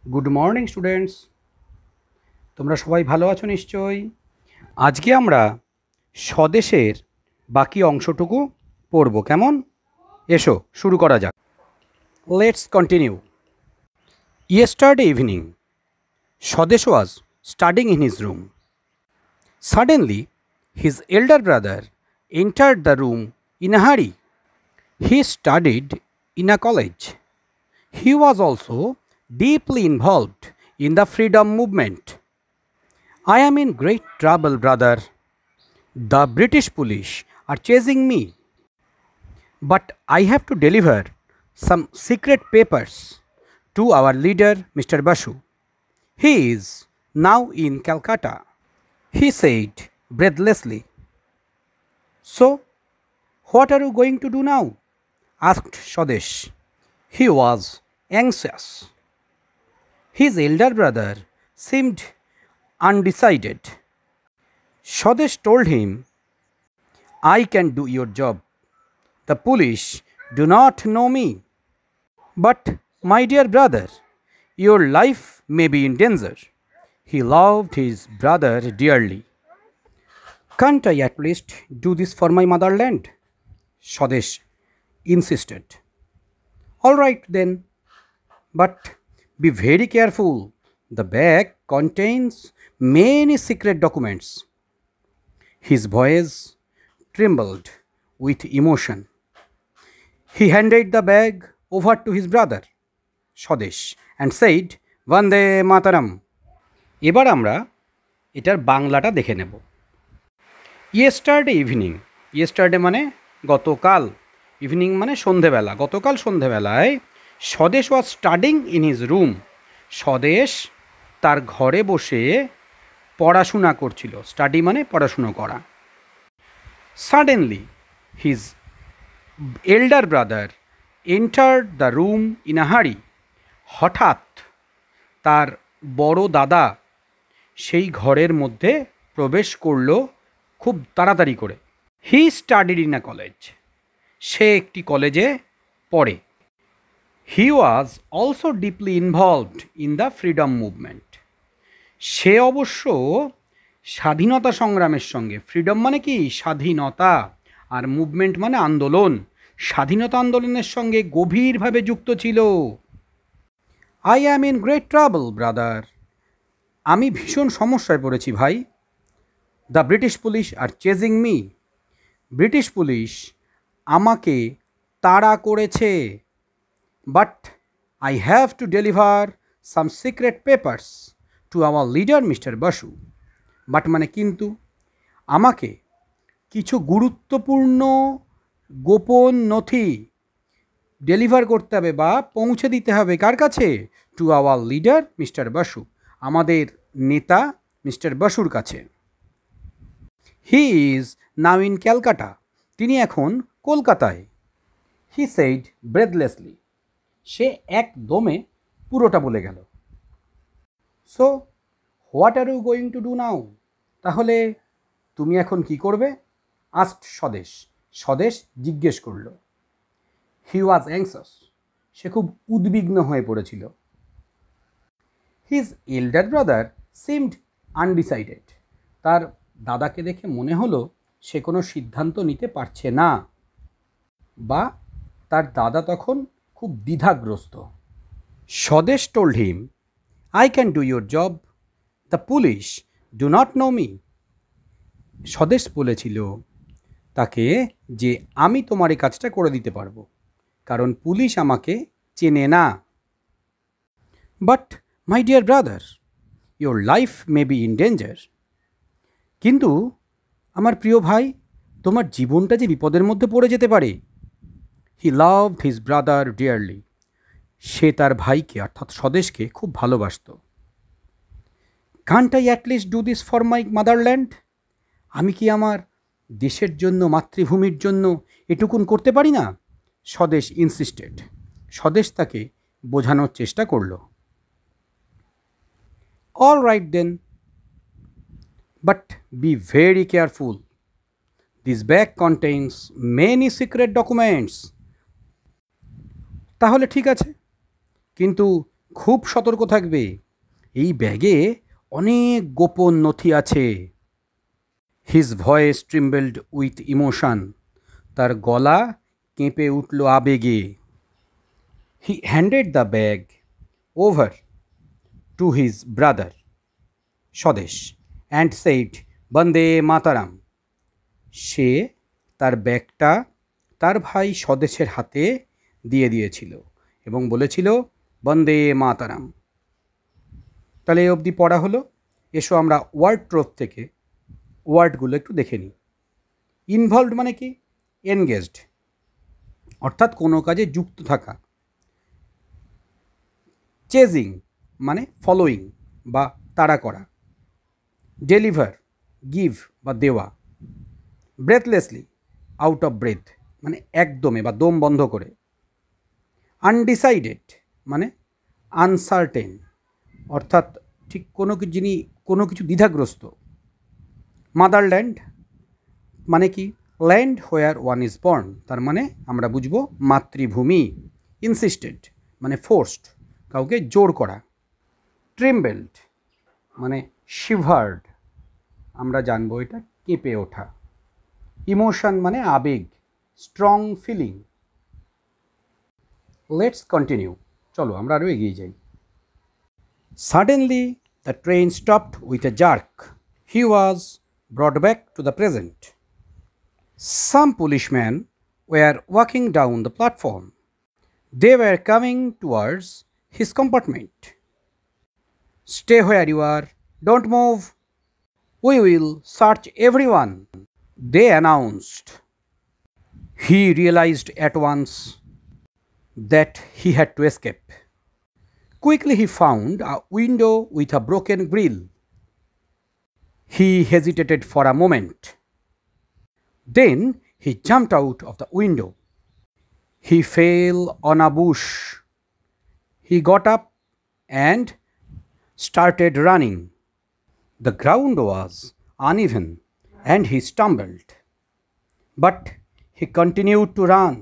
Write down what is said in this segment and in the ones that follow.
Good morning students, তোমরা সবাই ভালো আছো নিশ্চয়ই। আজকে আমরা স্বদেশের বাকি অংশটুকু পড়ব, কেমন? এসো শুরু করা যাক। Let's continue. ইয়েস্টারডে ইভিনিং, স্বদেশ was studying in his room. Suddenly, his elder brother entered the room in a hurry. He studied in a college. He was also deeply involved in the freedom movement. I am in great trouble, brother. The British police are chasing me, but I have to deliver some secret papers to our leader, Mr. Basu. He is now in Calcutta, he said breathlessly. So, what are you going to do now? Asked Swadesh. He was anxious. His elder brother seemed undecided. Swadesh told him, I can do your job. The police do not know me. But, my dear brother, your life may be in danger. He loved his brother dearly. Can't I at least do this for my motherland? Swadesh insisted. All right then, but be very careful. The bag contains many secret documents. His voice trembled with emotion. He handed the bag over to his brother, Swadesh, and said, Vande Mataram. এবার আমরা এটার বাংলাটা দেখে নেব। Yesterday evening, yesterday মানে গতকাল, evening মানে সন্ধেবেলা। গতকাল সন্ধেবেলায় স্বদেশ was studying in his room, স্বদেশ তার ঘরে বসে পড়াশোনা করছিল। স্টাডি মানে পড়াশুনো করা। Suddenly his elder brother entered the room in a হারি। হঠাৎ তার বড় দাদা সেই ঘরের মধ্যে প্রবেশ করল খুব তাড়াতাড়ি করে। He studied in a college, সে একটি কলেজে পড়ে। He was also deeply involved in the freedom movement, সে অবশ্য স্বাধীনতা সংগ্রামের সঙ্গে, ফ্রিডম মানে কি স্বাধীনতা, আর মুভমেন্ট মানে আন্দোলন, স্বাধীনতা আন্দোলনের সঙ্গে গভীরভাবে যুক্ত ছিল। I am in great trouble brother, আমি ভীষণ সমস্যায় পড়েছি ভাই। The British police R chasing me, British police আমাকে তাড়া করেছে। But I have to deliver some secret papers to our leader mister Basu. But মানে কিন্তু, আমাকে কিছু গুরুত্বপূর্ণ গোপন নথি ডেলিভার করতে হবে বা পৌঁছে দিতে হবে কার কাছে? To our leader mister Basu, আমাদের নেতা মিস্টার বাসুর কাছে। He is now in Calcutta, তিনি এখন কলকাতায়। হি সেইড ব্রেথলেসলি, সে একদমে পুরোটা বলে গেল। So what are you going to do now, তাহলে তুমি এখন কি করবে? আস্কড স্বদেশ, স্বদেশ জিজ্ঞেস করল। হি ওয়াজ অ্যাংসাস, সে খুব উদ্বিগ্ন হয়ে পড়েছিল। His elder brother seemed undecided, তার দাদাকে দেখে মনে হলো সে কোনো সিদ্ধান্ত নিতে পারছে না, বা তার দাদা তখন খুব দ্বিধাগ্রস্ত। স্বদেশ told him, I can do your job, the police do not know me. স্বদেশ বলেছিল তাকে যে আমি তোমার এই কাজটা করে দিতে পারবো, কারণ পুলিশ আমাকে চেনে না। But my dear brother, your life may be in danger, কিন্তু আমার প্রিয় ভাই, তোমার জীবনটা যে বিপদের মধ্যে পড়ে যেতে পারে। He loved his brother dearly, সে তার ভাইকে অর্থাৎ স্বদেশকে খুব ভালোবাসত। Can't I at least do this for my motherland, আমি কি আমার দেশের জন্য, মাতৃভূমির জন্য এটুকুন করতে পারি না? স্বদেশ ইনসিস্টেড, স্বদেশ তাকে বোঝানোর চেষ্টা করল। All right then, but be very careful, this bag contains many secret documents. তাহলে ঠিক আছে, কিন্তু খুব সতর্ক থাকবে, এই ব্যাগে অনেক গোপন নথি আছে। His voice trembled with emotion, তার গলা কেঁপে উঠল আবেগে। He handed the bag over to his brother Swadesh and said Vande Mataram. সে তার ব্যাগটা তার ভাই স্বদেশের হাতে দিয়ে দিয়েছিল এবং বলেছিল বন্দে মাতারাম। তাহলে এই অবধি পড়া হলো। এসো আমরা ওয়ার্ড ট্রোভ থেকে ওয়ার্ডগুলো একটু দেখে নিই। ইনভলভড মানে কি? এনগেজড, অর্থাৎ কোনো কাজে যুক্ত থাকা। চেজিং মানে ফলোয়িং বা তাড়া করা। ডেলিভার গিভ বা দেওয়া। ব্রেথলেসলি আউট অফ ব্রেথ মানে একদমে বা দম বন্ধ করে। আনডিসাইডেড মানে আনসার্টেন, অর্থাৎ ঠিক কোনো কিছু দ্বিধাগ্রস্ত। মাদারল্যান্ড মানে কি? Land where one is born, তার মানে আমরা বুঝব মাতৃভূমি। ইনসিস্টেড মানে ফোর্সড, কাউকে জোর করা। ট্রিম্বেলড মানে শিভার্ড, আমরা জানবো এটা কেঁপে ওঠা। ইমোশন মানে আবেগ, স্ট্রং ফিলিং। লেটস কন্টিনিউ, চলো আমরা আরও এগিয়ে যাই। Suddenly the train stopped with a jerk. He was brought back to the present. Some policemen were walking down the platform. They were coming towards his compartment. Stay where you are, don't move. We will search everyone, they announced. He realized at once that he had to escape. Quickly he found a window with a broken grill. He hesitated for a moment. Then he jumped out of the window. He fell on a bush. He got up and started running. The ground was uneven and he stumbled. But he continued to run.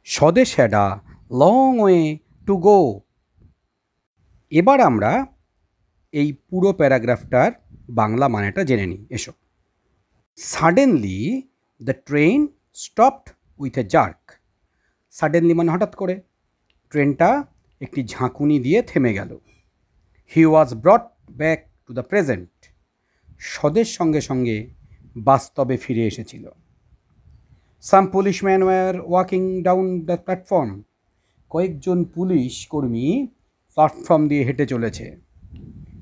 Swadesh had a long way to go. এবার আমরা এই পুরো প্যারাগ্রাফটার বাংলা মানেটা জেনে নিই। এসো। Suddenly the train stopped with a jerk. Suddenly মানে হঠাৎ করে, ট্রেনটা একটি ঝাঁকুনি দিয়ে থেমে গেল। He was brought back to the present, Swadesh সঙ্গে সঙ্গে বাস্তবে ফিরে এসেছিল। Some policeman were walking down the platform, কয়েকজন পুলিশ কর্মী প্ল্যাটফর্ম দিয়ে হেঁটে চলেছে।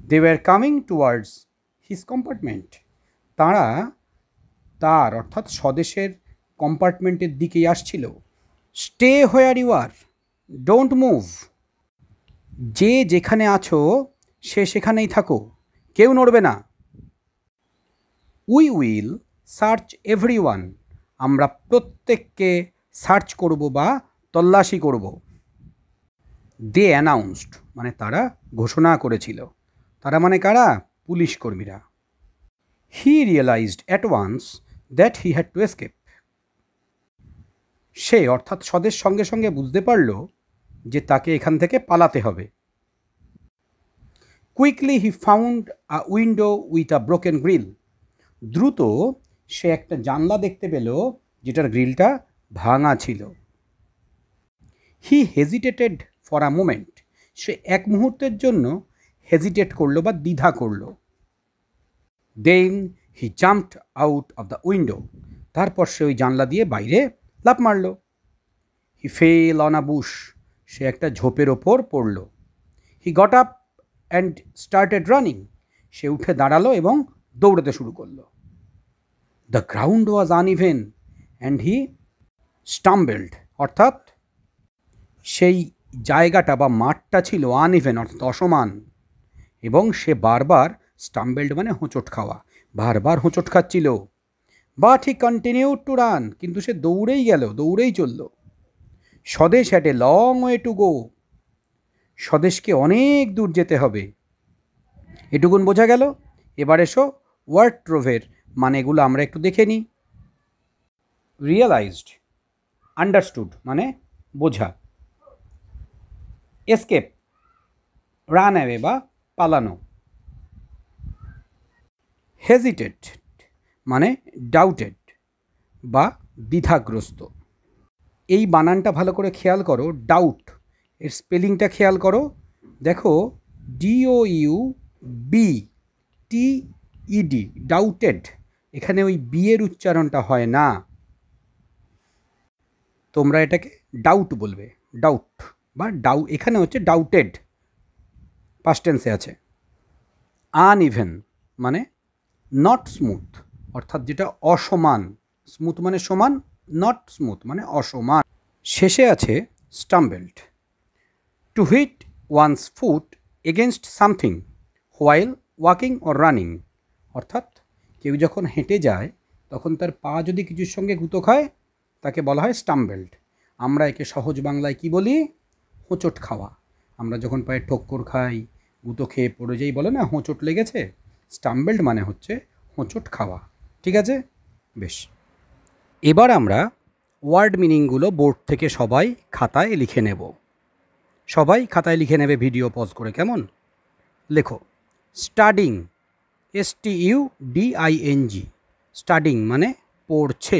They were coming towards his compartment, তাঁরা তার অর্থাৎ স্বদেশের কম্পার্টমেন্টের দিকেই আসছিল। Stay where you are, don't move, যে যেখানে আছো সে সেখানেই থাকো, কেউ নড়বে না। উই উইল সার্চ এভরিওয়ান, আমরা প্রত্যেককে সার্চ করব বা তল্লাশি করব। দে অ্যানাউন্সড মানে তারা ঘোষণা করেছিল। তারা মানে কারা? পুলিশ কর্মীরা। He realised at once that he had to escape, সে অর্থাৎ স্বদেশ সঙ্গে সঙ্গে বুঝতে পারল যে তাকে এখান থেকে পালাতে হবে। Quickly he found a window with a broken grill, দ্রুত সে একটা জানলা দেখতে পেল যেটার গ্রিলটা ভাঙা ছিল। He hesitated for a moment, সে এক মুহূর্তের জন্য হেজিটেট করলো বা দ্বিধা করলো। Then he jumped out of the window, তারপর সে ওই জানলা দিয়ে বাইরে লাফ মারল। He fell on a bush, সে একটা ঝোপের ওপর পড়ল। He got up and started running, সে উঠে দাঁড়ালো এবং দৌড়াতে শুরু করলো। The ground was uneven and he stumbled, অর্থাৎ সেই জায়গাটা বা মাঠটা ছিল আনইভেন অর্থাৎ অসমান, এবং সে বারবার স্টাম্বেলড মানে হোঁচট খাওয়া, বারবার হোঁচট খাচ্ছিল। But he continued to run, কিন্তু সে দৌড়েই গেল, দৌড়েই চলল। Swadesh had a long way to go, স্বদেশকে অনেক দূর যেতে হবে। এটুকুন বোঝা গেল। এবার এসো ওয়ার্ড ট্রোভের মানেগুলো আমরা একটু দেখে নিই। রিয়েলাইজড আন্ডারস্টুড মানে বোঝা। এসকেপ রান অ্যাওয়ে বা পালানো। হেজিটেড মানে ডাউটেড বা দ্বিধাগ্রস্ত। এই বানানটা ভালো করে খেয়াল করো, ডাউট, এর স্পেলিংটা খেয়াল করো, দেখো DOUBTED, ডাউটেড, এখানে ওই বি এর উচ্চারণটা হয় না, তোমরা এটাকে ডাউট বলবে, ডাউট বা এখানে হচ্ছে ডাউটেড, পাস্ট টেন্সে আছে। আনইভেন মানে নট স্মুথ, অর্থাৎ যেটা অসমান, স্মুথ মানে সমান, নট স্মুথ মানে অসমান। শেষে আছে stumbled, to hit one's foot against something while walking or running, অর্থাৎ কেউ যখন হেঁটে যায় তখন তার পা যদি কিছুর সঙ্গে গুঁতো খায় তাকে বলা হয় স্টাম্বেলড। আমরা একে সহজ বাংলায় কি বলি? হোঁচট খাওয়া। আমরা যখন পায়ে ঠক্কর খাই, গুঁতো খেয়ে পড়ে যাই, বলে না হোঁচট লেগেছে, স্টাম্বেলড মানে হচ্ছে হোঁচট খাওয়া। ঠিক আছে, বেশ। এবার আমরা ওয়ার্ড মিনিংগুলো বোর্ড থেকে সবাই খাতায় লিখে নেব। সবাই খাতায় লিখে নেবে ভিডিও পজ করে, কেমন? লেখো স্টাডিং, STUDING, স্টাডিং মানে পড়ছে।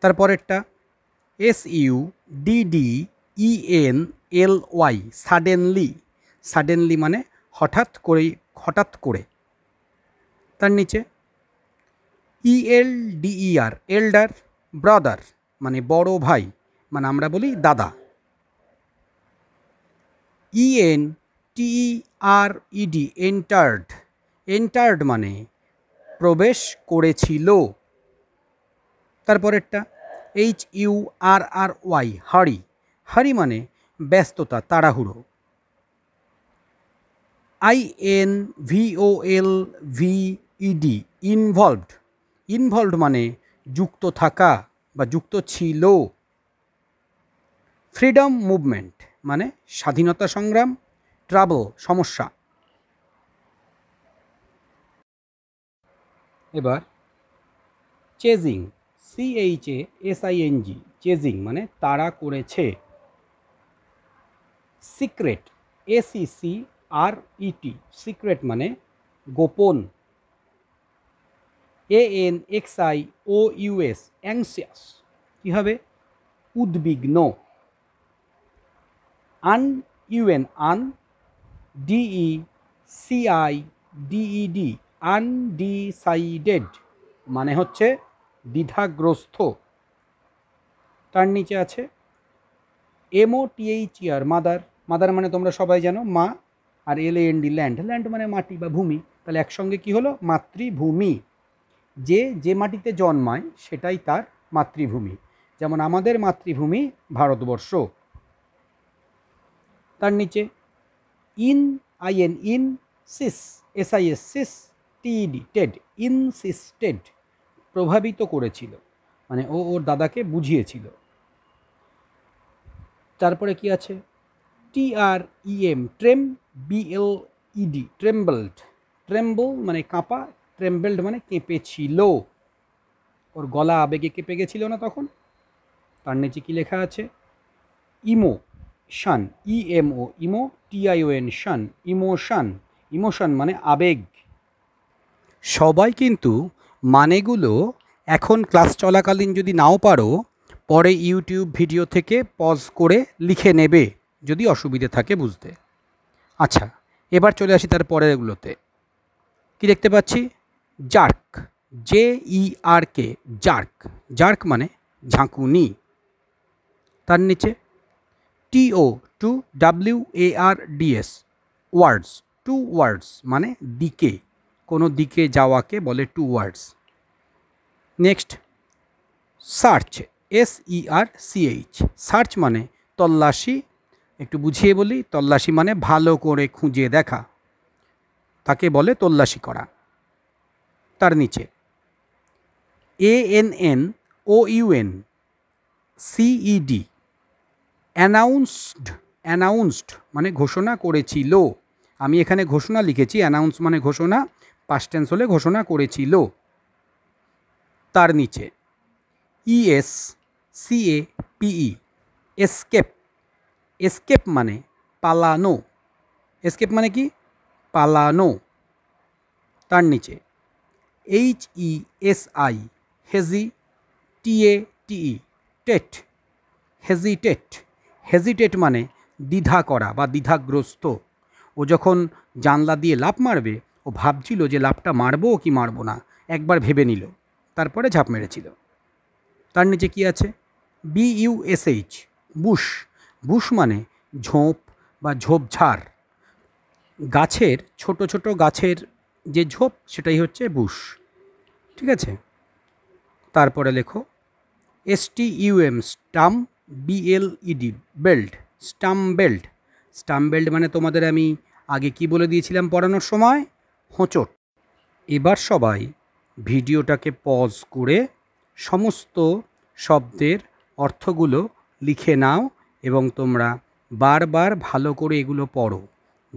তারপরেরটা SUDDENLY, সাডেনলি, সাডেনলি মানে হঠাৎ করেই, হঠাৎ করে। তার নিচে ELDER, এল্ডার, ব্রাদার মানে বড় ভাই, মানে আমরা বলি দাদা। ENTERED, এন্টার্ড, এন্টার্ড মানে প্রবেশ করেছিল। তারপরেরটা HURRY, হারি, হারি মানে ব্যস্ততা, তাড়াহুড়ো। INVOLVED, ইনভলভড, ইনভলভড মানে যুক্ত থাকা বা যুক্ত ছিল। ফ্রিডম মুভমেন্ট মানে স্বাধীনতা সংগ্রাম। ট্রাবল সমস্যা। এবার চেজিং, CHASING, চেজিং মানে তাড়া করেছে। সিক্রেট, SECRET, সিক্রেট মানে গোপন। ANXIOUS, অ্যাংসিয়াস, কী হবে? উদ্বিগ্ন। আনইউএন, আন, DECIDED, আনডিসাইডেড মানে হচ্ছে দ্বিধাগ্রস্ত। তার নিচে আছে MOTHER, মাদার, মাদার মানে তোমরা সবাই জানো মা, আর LAND, ল্যান্ড, ল্যান্ড মানে মাটি বা ভূমি, তাহলে একসঙ্গে কি হলো? মাতৃভূমি। যে মাটিতে জন্মায় সেটাই তার মাতৃভূমি, যেমন আমাদের মাতৃভূমি ভারতবর্ষ। তার নিচে IN, sis, SIS, sis, TED, ted, insisted, প্রভাবিত করেছিল, মানে ওর দাদাকে বুঝিয়েছিল। তারপরে কি আছে? TREM, ট্রেম, BLED, ট্রেম্বলড, ট্রেম্বল মানে কাঁপা, ট্রেম্বলড মানে কেঁপেছিল, ওর গলা আবেগে কেঁপে গেছিল না তখন। তার নিচে কি লেখা আছে? ইমোশন, EMO, ইমো, TION, শন, ইমোশন, ইমোশন মানে আবেগ। সবাই কিন্তু মানেগুলো এখন ক্লাস চলাকালীন যদি নাও পারো, পরে ইউটিউব ভিডিও থেকে পজ করে লিখে নেবে যদি অসুবিধে থাকে বুঝতে। আচ্ছা, এবার চলে আসি তার পরেরগুলোতে। কি দেখতে পাচ্ছি? জার্ক, JERK, জার্ক, জার্ক মানে ঝাঁকুনি। তার নিচে TOWARDS, ওয়ার্ডস, টু ওয়ার্ডস মানে দিকে, কোনো দিকে যাওয়াকে বলে towards. Next search, SERCH, search মানে তল্লাশি, একটু বুঝিয়ে বলি, তল্লাশি মানে ভালো করে খুঁজে দেখা, তাকে বলে তল্লাশি করা। তার নিচে ANNOUN, CED, অ্যানাউন্সড, অ্যানাউন্সড মানে ঘোষণা করেছিল, আমি এখানে ঘোষণা লিখেছি, অ্যানাউন্স মানে ঘোষণা, পাস্ট টেন্স হলে ঘোষণা করেছিল। তার নিচে ESCAPE, এসকেপ, এসকেপ মানে পালানো, এসকেপ মানে কি? পালানো। তার নিচে HESI, hazy, TATE, TET, hesitate. Hesitate মানে দ্বিধা করা বা দ্বিধাগ্রস্ত। ও যখন জানলা দিয়ে লাফ মারবে, ও ভাবছিল যে লাফটা মারবো কি মারবো না, একবার ভেবে নিল, তারপরে ঝাঁপ মেরেছিল। তার নিচে কি আছে? BUSH, Bush. বুশ মানে ঝোপ বা ঝোপঝাড়। গাছের ছোট ছোট গাছের যে ঝোপ, সেটাই হচ্ছে বুশ। ঠিক আছে? তারপরে লেখো STUM, stamp, BLED, belt. Stamp belt. Stamp belt মানে তোমাদের আমি আগে কি বলে দিয়েছিলাম পড়ানোর সময়? হোঁচট। এবার সবাই ভিডিওটাকে পজ করে সমস্ত শব্দের অর্থগুলো লিখে নাও এবং তোমরা বারবার ভালো করে এগুলো পড়ো।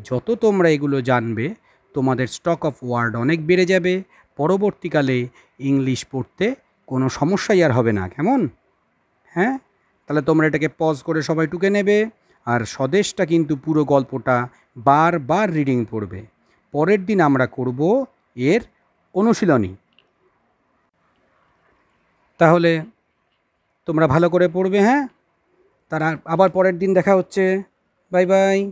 যত তোমরা এগুলো জানবে, তোমাদের স্টক অফ ওয়ার্ড অনেক বেড়ে যাবে। পরবর্তীকালে ইংলিশ পড়তে কোনো সমস্যাই আর হবে না। কেমন? হ্যাঁ, তাহলে তোমরা এটাকে পজ করে সবাই টুকে নেবে। আর স্বদেশটা কিন্তু পুরো গল্পটা বারবার রিডিং পড়বে। পরের দিন আমরা করব এর অনুশীলনী। তাহলে তোমরা ভালো করে পড়বে। হ্যাঁ, তারা আবার পরের দিন দেখা হচ্ছে। Bye bye.